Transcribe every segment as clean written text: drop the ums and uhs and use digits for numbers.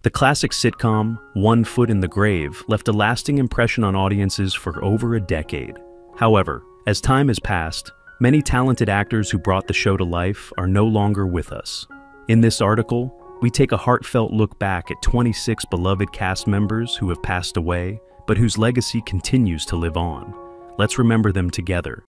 The classic sitcom, One Foot in the Grave, left a lasting impression on audiences for over a decade. However, as time has passed, many talented actors who brought the show to life are no longer with us. In this article, we take a heartfelt look back at 26 beloved cast members who have passed away, but whose legacy continues to live on. Let's remember them together.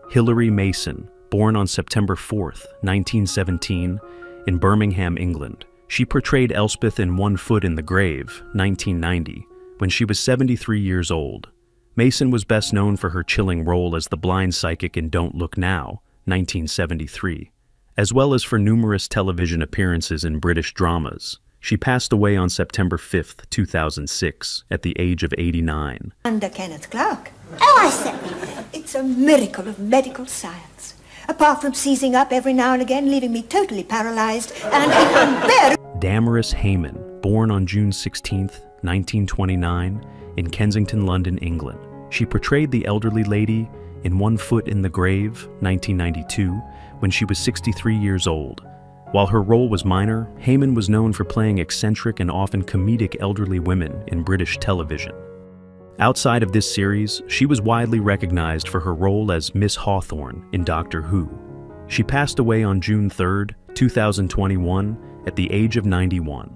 Hilary Mason, born on September 4th, 1917, in Birmingham, England. She portrayed Elspeth in One Foot in the Grave, 1990, when she was 73 years old. Mason was best known for her chilling role as the blind psychic in Don't Look Now, 1973, as well as for numerous television appearances in British dramas. She passed away on September 5th, 2006, at the age of 89. Under Kenneth Clark. Oh, I say, it's a miracle of medical science. Apart from seizing up every now and again, leaving me totally paralyzed and unbearable. Damaris Hayman, born on June 16th, 1929, in Kensington, London, England. She portrayed the elderly lady in One Foot in the Grave, 1992, when she was 63 years old. While her role was minor, Hayman was known for playing eccentric and often comedic elderly women in British television. Outside of this series, she was widely recognized for her role as Miss Hawthorne in Doctor Who. She passed away on June 3rd, 2021, at the age of 91.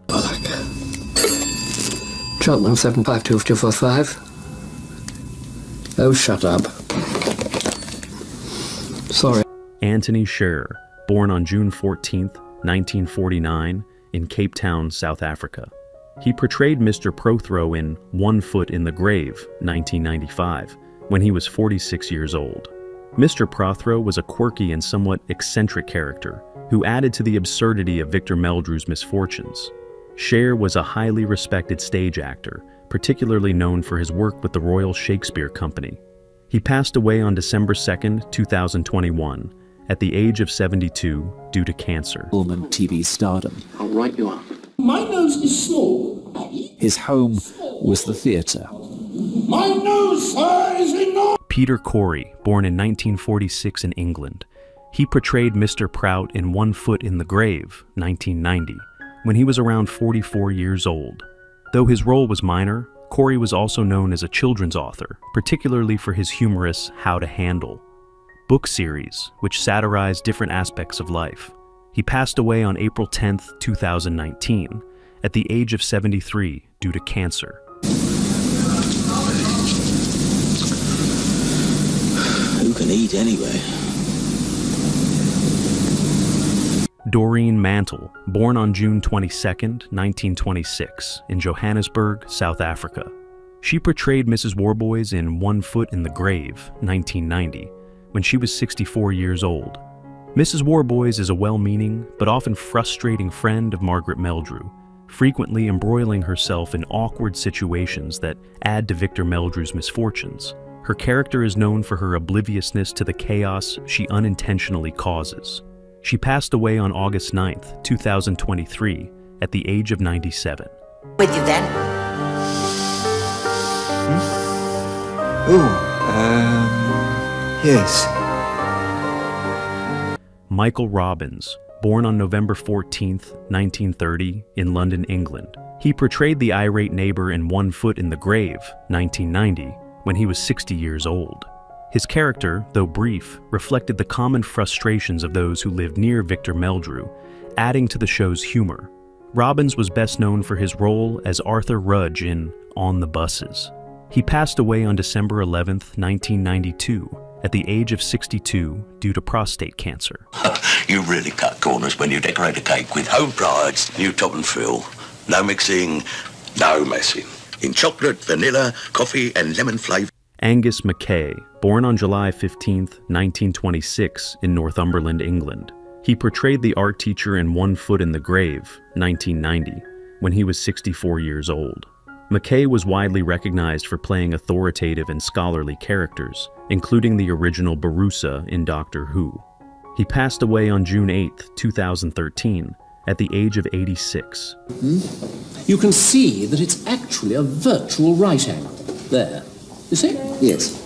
Cheltenham 752-245. Oh, shut up. Sorry. Anthony Shearer, born on June 14th, 1949, in Cape Town, South Africa. He portrayed Mr. Prothero in One Foot in the Grave, 1995, when he was 46 years old. Mr. Prothero was a quirky and somewhat eccentric character who added to the absurdity of Victor Meldrew's misfortunes. Shearer was a highly respected stage actor, particularly known for his work with the Royal Shakespeare Company. He passed away on December 2nd, 2021, at the age of 72 due to cancer. Film and TV stardom. I'll write you up. My nose is small. His home was the theatre. My nose, sir, is enormous. Peter Corey, born in 1946 in England. He portrayed Mr. Prout in One Foot in the Grave, 1990, when he was around 44 years old. Though his role was minor, Corey was also known as a children's author, particularly for his humorous How to Handle book series, which satirized different aspects of life. He passed away on April 10th, 2019, at the age of 73 due to cancer. Who can eat anyway? Doreen Mantle, born on June 22nd, 1926, in Johannesburg, South Africa. She portrayed Mrs. Warboys in One Foot in the Grave, 1990, when she was 64 years old. Mrs. Warboys is a well-meaning but often frustrating friend of Margaret Meldrew, frequently embroiling herself in awkward situations that add to Victor Meldrew's misfortunes. Her character is known for her obliviousness to the chaos she unintentionally causes. She passed away on August 9th, 2023, at the age of 97. With you then? Yes. Michael Robbins, born on November 14th, 1930, in London, England. He portrayed the irate neighbor in One Foot in the Grave, 1990, when he was 60 years old. His character, though brief, reflected the common frustrations of those who lived near Victor Meldrew, adding to the show's humor. Robbins was best known for his role as Arthur Rudge in On the Buses. He passed away on December 11th, 1992, at the age of 62 due to prostate cancer. You really cut corners when you decorate a cake with home pride's new top and fill. No mixing, no messing. In chocolate, vanilla, coffee and lemon flavour. Angus Mackay, born on July 15th, 1926, in Northumberland, England. He portrayed the art teacher in One Foot in the Grave, 1990, when he was 64 years old. Mackay was widely recognized for playing authoritative and scholarly characters, including the original Barusa in Doctor Who. He passed away on June 8th, 2013, at the age of 86. You can see that it's actually a virtual right angle. There. You see? Yes.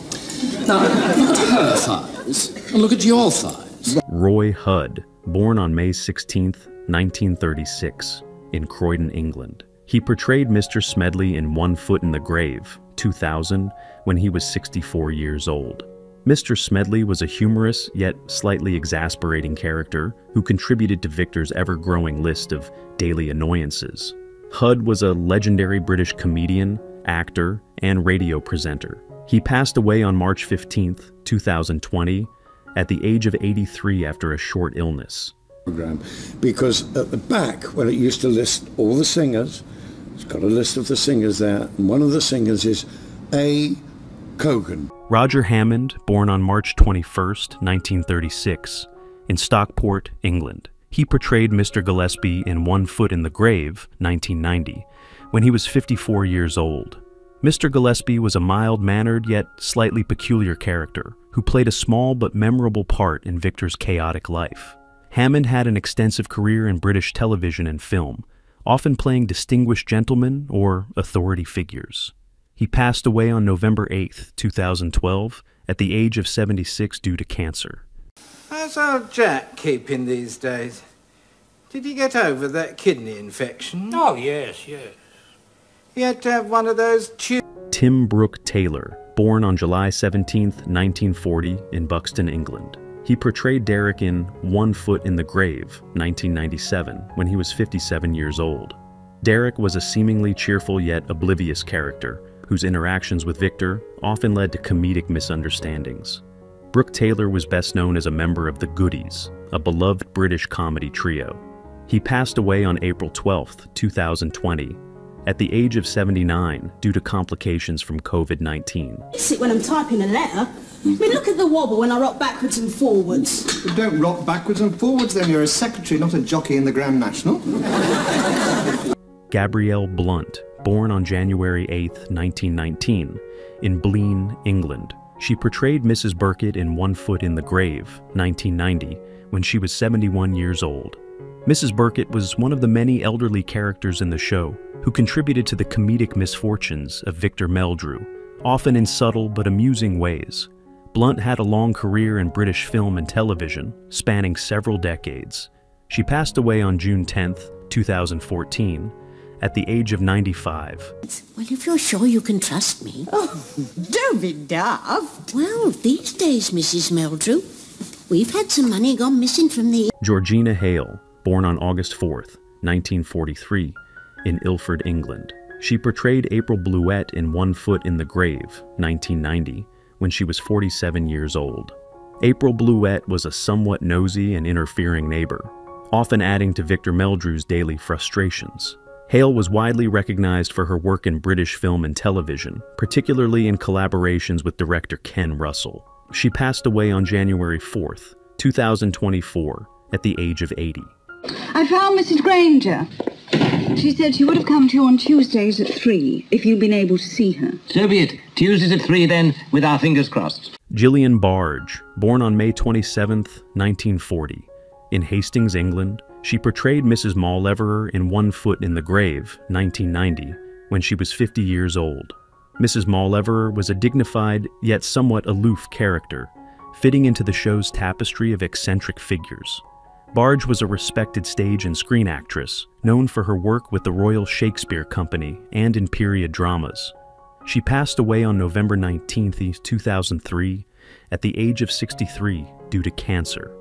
Now, look at her thighs, and look at your thighs. Roy Hudd, born on May 16th, 1936, in Croydon, England. He portrayed Mr. Smedley in One Foot in the Grave, 2000, when he was 64 years old. Mr. Smedley was a humorous yet slightly exasperating character who contributed to Victor's ever-growing list of daily annoyances. Hud was a legendary British comedian, actor, and radio presenter. He passed away on March 15, 2020, at the age of 83 after a short illness. Because at the back, where it used to list all the singers, it's got a list of the singers there, and one of the singers is A. Cogan. Roger Hammond, born on March 21, 1936, in Stockport, England. He portrayed Mr. Gillespie in One Foot in the Grave, 1990, when he was 54 years old. Mr. Gillespie was a mild-mannered yet slightly peculiar character who played a small but memorable part in Victor's chaotic life. Hammond had an extensive career in British television and film, often playing distinguished gentlemen or authority figures. He passed away on November 8, 2012, at the age of 76 due to cancer. How's old Jack keeping these days? Did he get over that kidney infection? Oh, yes, yes. He had to have one of those Tim Brooke Taylor, born on July 17, 1940, in Buxton, England. He portrayed Derek in One Foot in the Grave, 1997, when he was 57 years old. Derek was a seemingly cheerful yet oblivious character, whose interactions with Victor often led to comedic misunderstandings. Brooke Taylor was best known as a member of the Goodies, a beloved British comedy trio. He passed away on April 12, 2020, at the age of 79 due to complications from COVID-19. Sit when I'm typing a letter. I mean, look at the wobble when I rock backwards and forwards. Well, don't rock backwards and forwards then. You're a secretary, not a jockey in the Grand National. Gabrielle Blunt, born on January 8, 1919, in Blean, England. She portrayed Mrs. Burkett in One Foot in the Grave, 1990, when she was 71 years old. Mrs. Burkett was one of the many elderly characters in the show who contributed to the comedic misfortunes of Victor Meldrew, often in subtle but amusing ways. Blunt had a long career in British film and television, spanning several decades. She passed away on June 10, 2014, at the age of 95. Well, if you're sure you can trust me. Oh, don't be daft. Well, these days, Mrs. Meldrew, we've had some money gone missing from the... Georgina Hale, born on August 4, 1943, in Ilford, England. She portrayed April Bluett in One Foot in the Grave, 1990, when she was 47 years old. April Bluett was a somewhat nosy and interfering neighbor, often adding to Victor Meldrew's daily frustrations. Hale was widely recognized for her work in British film and television, particularly in collaborations with director Ken Russell. She passed away on January 4, 2024, at the age of 80. I found Mrs. Granger. She said she would have come to you on Tuesdays at 3, if you'd been able to see her. So be it. Tuesdays at 3 then, with our fingers crossed. Gillian Barge, born on May 27, 1940, in Hastings, England. She portrayed Mrs. Mauleverer in One Foot in the Grave, 1990, when she was 50 years old. Mrs. Mauleverer was a dignified, yet somewhat aloof character, fitting into the show's tapestry of eccentric figures. Barge was a respected stage and screen actress, known for her work with the Royal Shakespeare Company and in period dramas. She passed away on November 19, 2003, at the age of 63 due to cancer.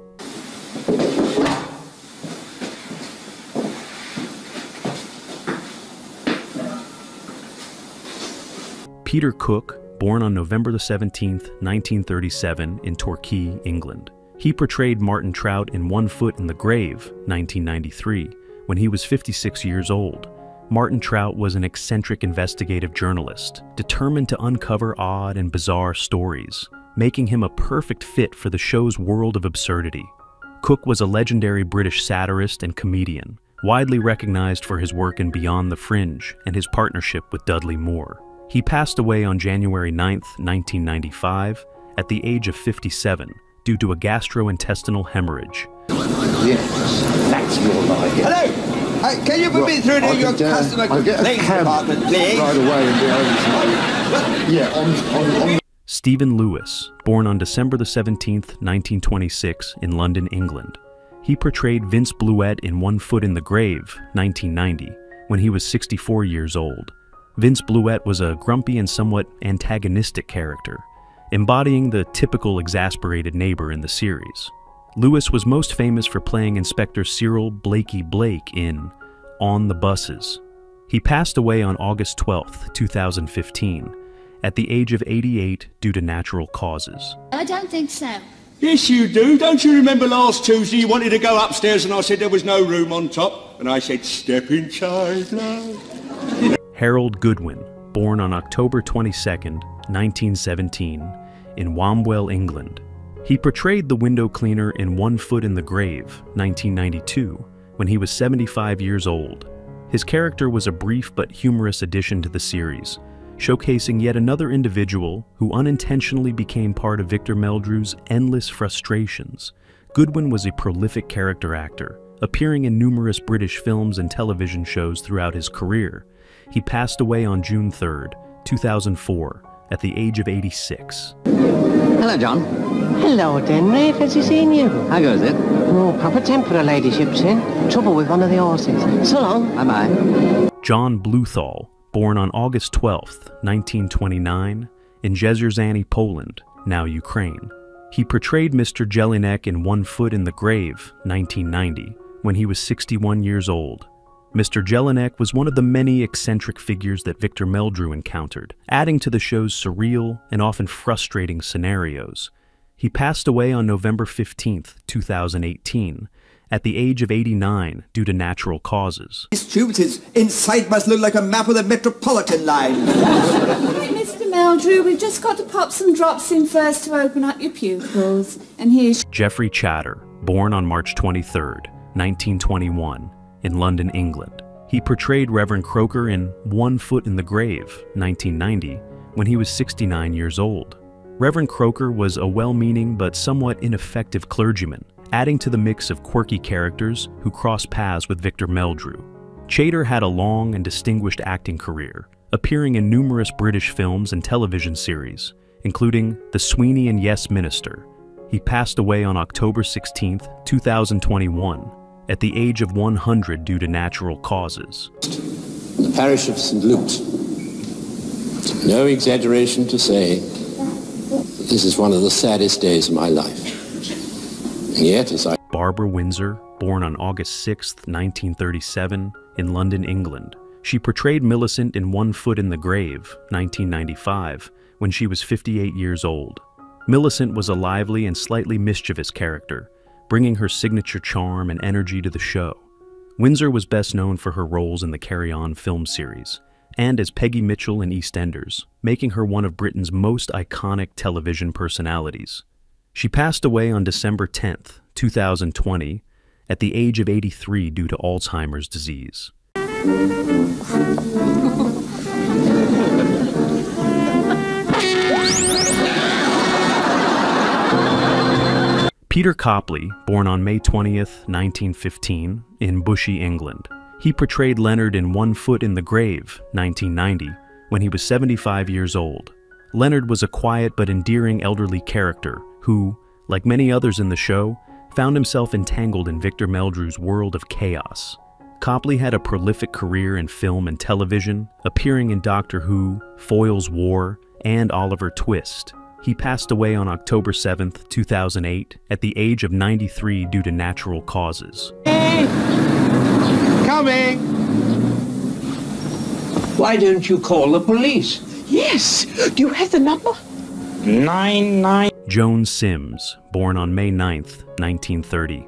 Peter Cook, born on November 17, 1937, in Torquay, England. He portrayed Martin Trout in One Foot in the Grave, 1993, when he was 56 years old. Martin Trout was an eccentric investigative journalist, determined to uncover odd and bizarre stories, making him a perfect fit for the show's world of absurdity. Cook was a legendary British satirist and comedian, widely recognized for his work in Beyond the Fringe and his partnership with Dudley Moore. He passed away on January 9, 1995, at the age of 57, due to a gastrointestinal hemorrhage. Yes, that's more like it. Hello! Can you put me through to your customer complaints department, please? Right away and be over to you. Stephen Lewis, born on December 17, 1926, in London, England. He portrayed Vince Bluett in One Foot in the Grave, 1990, when he was 64 years old. Vince Bluette was a grumpy and somewhat antagonistic character, embodying the typical exasperated neighbor in the series. Lewis was most famous for playing Inspector Cyril Blakey Blake in On the Buses. He passed away on August 12, 2015, at the age of 88 due to natural causes. I don't think so. Yes, you do. Don't you remember last Tuesday you wanted to go upstairs and I said there was no room on top? And I said, step inside, love. Harold Goodwin, born on October 22, 1917, in Wamwell, England. He portrayed the window cleaner in One Foot in the Grave, 1992, when he was 75 years old. His character was a brief but humorous addition to the series, showcasing yet another individual who unintentionally became part of Victor Meldrew's endless frustrations. Goodwin was a prolific character actor, appearing in numerous British films and television shows throughout his career. He passed away on June 3, 2004, at the age of 86. Hello, John. Hello, Denry. Fancy seeing you. How goes it? Oh, proper temper her ladyship's in. Trouble with one of the horses. So long. Bye-bye. John Bluthal, born on August 12, 1929, in Rzeszany, Poland, now Ukraine. He portrayed Mr. Jelinek in One Foot in the Grave, 1990, when he was 61 years old. Mr. Jelinek was one of the many eccentric figures that Victor Meldrew encountered, adding to the show's surreal and often frustrating scenarios. He passed away on November 15, 2018, at the age of 89 due to natural causes. This tube inside must look like a map of the Metropolitan line. Right, Mr. Meldrew, we've just got to pop some drops in first to open up your pupils. And here's Geoffrey Chater, born on March 23, 1921, in London, England. He portrayed Reverend Croker in One Foot in the Grave, 1990, when he was 69 years old. Reverend Croker was a well-meaning but somewhat ineffective clergyman, adding to the mix of quirky characters who crossed paths with Victor Meldrew. Chater had a long and distinguished acting career, appearing in numerous British films and television series, including The Sweeney and Yes Minister. He passed away on October 16, 2021, at the age of 100 due to natural causes. The parish of St. Luke's. No exaggeration to say, this is one of the saddest days of my life. And yet, as I... Barbara Windsor, born on August 6, 1937, in London, England. She portrayed Millicent in One Foot in the Grave, 1995, when she was 58 years old. Millicent was a lively and slightly mischievous character, bringing her signature charm and energy to the show. Windsor was best known for her roles in the Carry On film series, and as Peggy Mitchell in EastEnders, making her one of Britain's most iconic television personalities. She passed away on December 10, 2020, at the age of 83 due to Alzheimer's disease. Peter Copley, born on May 20, 1915, in Bushey, England. He portrayed Leonard in One Foot in the Grave, 1990, when he was 75 years old. Leonard was a quiet but endearing elderly character who, like many others in the show, found himself entangled in Victor Meldrew's world of chaos. Copley had a prolific career in film and television, appearing in Doctor Who, Foyle's War, and Oliver Twist. He passed away on October 7, 2008, at the age of 93 due to natural causes. Coming! Why don't you call the police? Yes. Do you have the number? 99. Joan Sims, born on May 9, 1930,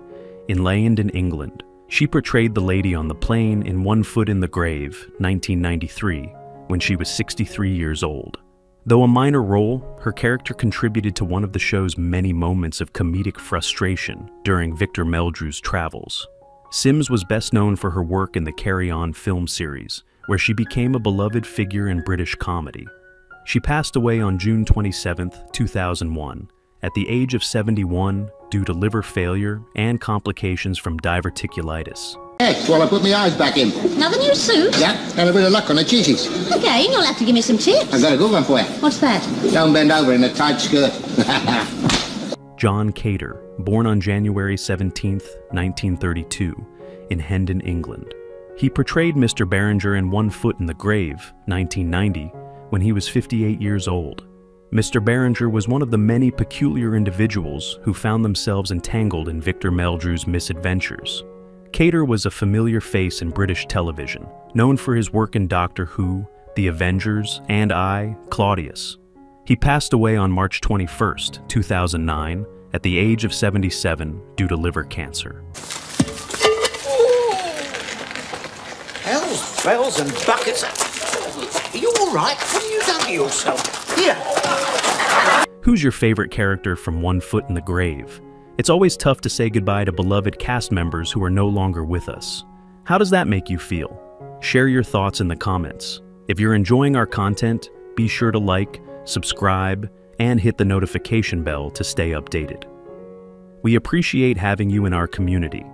in Leydon, England. She portrayed the lady on the plane in One Foot in the Grave, 1993, when she was 63 years old. Though a minor role, her character contributed to one of the show's many moments of comedic frustration during Victor Meldrew's travels. Sims was best known for her work in the Carry On film series, where she became a beloved figure in British comedy. She passed away on June 27, 2001, at the age of 71 due to liver failure and complications from diverticulitis. Yes, while I put my eyes back in. Another new suit? Yeah, have a bit of luck on the cheesies. Again, you'll have to give me some tips. I've got a good one for you. What's that? Don't bend over in a tight skirt. John Cater, born on January 17, 1932, in Hendon, England. He portrayed Mr. Barringer in One Foot in the Grave, 1990, when he was 58 years old. Mr. Barringer was one of the many peculiar individuals who found themselves entangled in Victor Meldrew's misadventures. Cater was a familiar face in British television, known for his work in Doctor Who, The Avengers, and I, Claudius. He passed away on March 21st, 2009, at the age of 77 due to liver cancer. Hells, bells and buckets. Are you all right? What have you done to yourself? Here. Who's your favorite character from One Foot in the Grave? It's always tough to say goodbye to beloved cast members who are no longer with us. How does that make you feel? Share your thoughts in the comments. If you're enjoying our content, be sure to like, subscribe, and hit the notification bell to stay updated. We appreciate having you in our community.